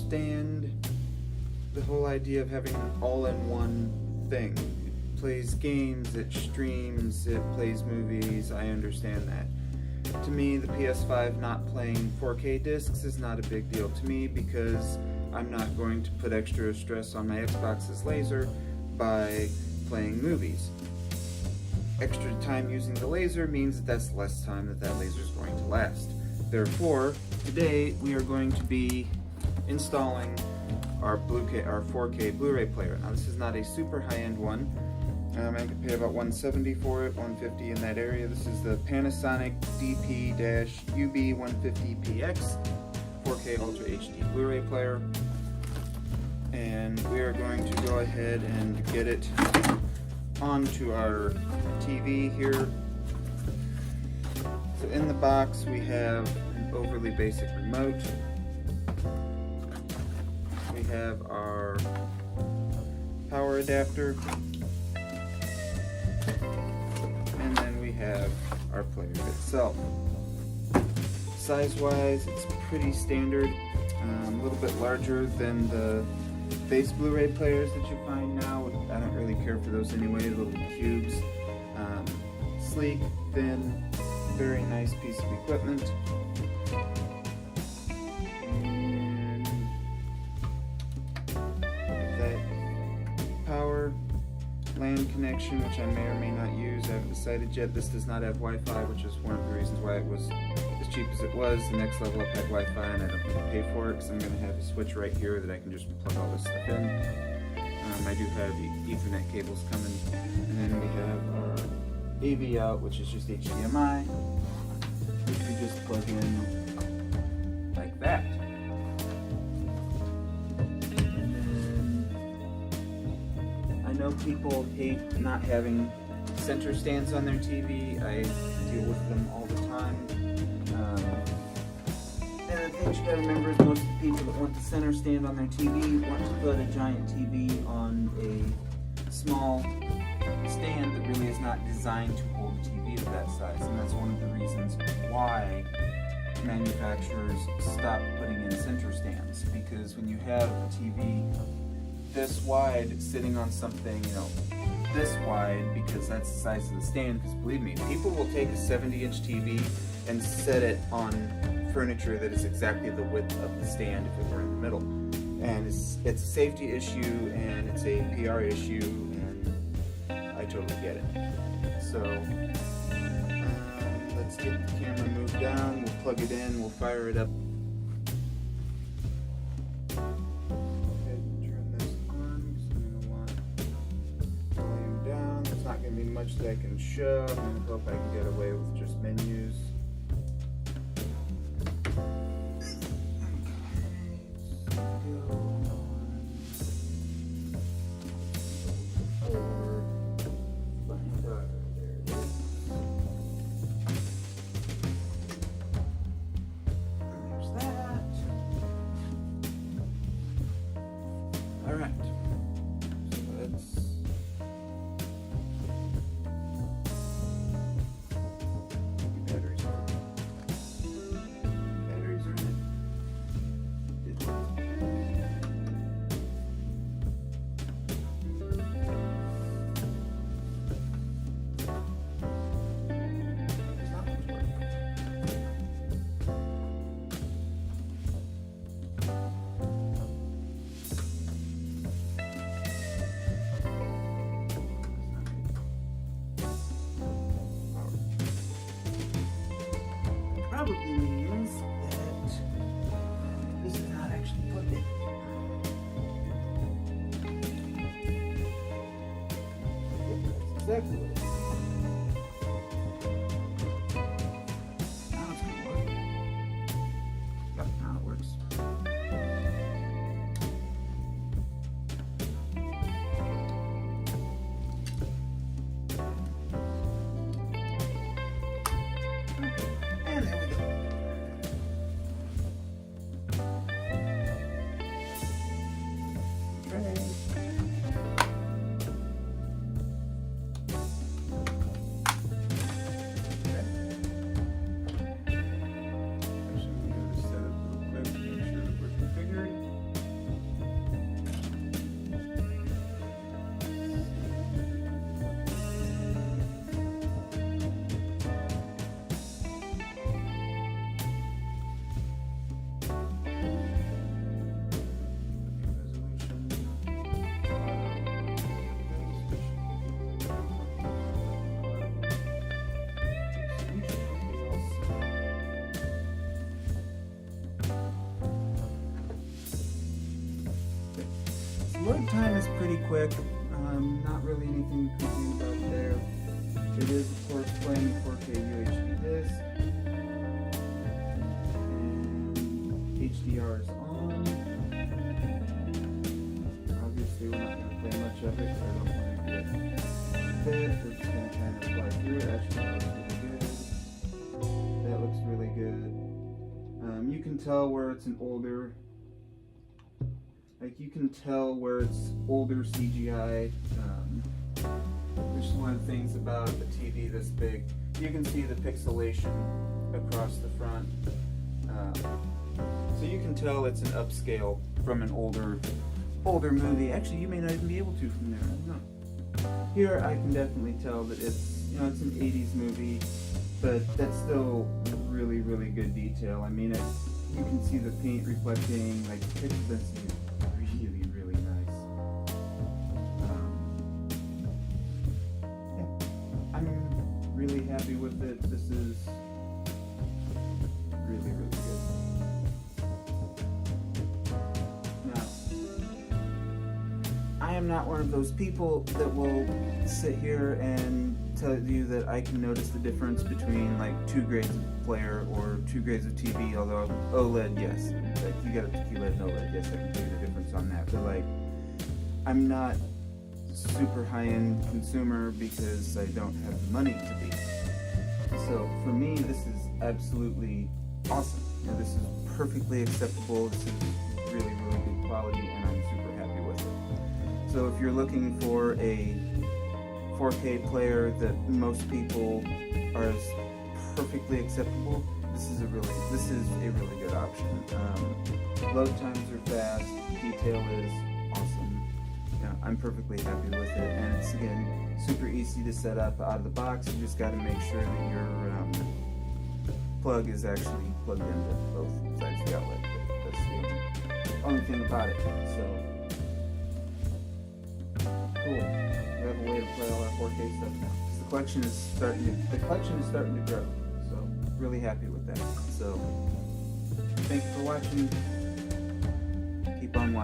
understand the whole idea of having an all-in-one thing. It plays games, it streams, it plays movies. I understand that. To me, the PS5 not playing 4K discs is not a big deal to me because I'm not going to put extra stress on my Xbox's laser by playing movies. Extra time using the laser means that that's less time that laser is going to last. Therefore, today we are going to be installing our 4K Blu-ray player. Now this is not a super high-end one. I could pay about $170 for it, $150 in that area. This is the Panasonic DP-UB150PX 4K Ultra HD Blu-ray player. And we are going to go ahead and get it onto our TV here. So in the box we have an overly basic remote. We have our power adapter. And then we have our player itself. Size-wise, it's pretty standard. A little bit larger than the base Blu-ray players that you find now. I don't really care for those anyway, little cubes. Sleek, thin, very nice piece of equipment. And that power LAN connection, which I may or may not use. I haven't decided yet. This does not have Wi-Fi, which is one of the reasons why it was as cheap as it was. The next level up had Wi-Fi, and I don't need to pay for it because I'm going to have a switch right here that I can just plug all this stuff in. I do have Ethernet cables coming, and then we have our AV out, which is just HDMI, which we just plug in like that. I know people hate not having center stands on their TV. I deal with them all the time. And the thing you gotta remember is most of the people that want the center stand on their TV want to put a giant TV on a small stand that really is not designed to hold a TV of that size. And that's one of the reasons why manufacturers stop putting in center stands. Because when you have a TV this wide sitting on something, this wide, because that's the size of the stand, because believe me, people will take a 70-inch TV and set it on furniture that is exactly the width of the stand if it were in the middle. And it's a safety issue and it's a PR issue, and I totally get it. So let's get the camera moved down, we'll plug it in, we'll fire it up. Not going to be much that I can show. I'm going to hope I can get away with just menus. There's that. All right. So let's. Probably means that this is not actually plugged in. That's exactly what it is. Now it's going to work. Yep, now it works. And there we go. Okay. load time is pretty quick. Not really anything to complain about there. It is, of course, playing 4K UHD disc. And HDR is on. Obviously, we're not going to play much of it because I don't want to get dead. We're just going to kind of fly through it. Actually, that looks really good. You can tell where it's an older, you can tell where it's older CGI. Which is one of the things about a TV this big. You can see the pixelation across the front. So you can tell it's an upscale from an older movie. Actually, you may not even be able to from there. I don't know. Here, I can definitely tell that it's, it's an 80s movie, but that's still really, really good detail. I mean, you can see the paint reflecting, like the pixel density is really, really nice. Yeah, I'm really happy with it. This is really, really good. Now, I am not one of those people that will sit here and tell you that I can notice the difference between like 2 grades of player or 2 grades of TV, although OLED, yes. Like you got a QLED and OLED, yes, I can tell you the difference on that. But like, I'm not super high-end consumer because I don't have the money to be. So for me, this is absolutely awesome. This is perfectly acceptable. This is really, really good quality, and I'm super happy with it. So if you're looking for a 4K player that most people are as perfectly acceptable, this is a really good option. Load times are fast, detail is awesome. I'm perfectly happy with it, and it's again super easy to set up out of the box. You just got to make sure that your plug is actually plugged into both sides of the outlet. That's the only thing about it. So cool. We have a way to play all our 4K stuff now. The collection is starting to grow. So really happy with that. So thank you for watching. Keep on watching.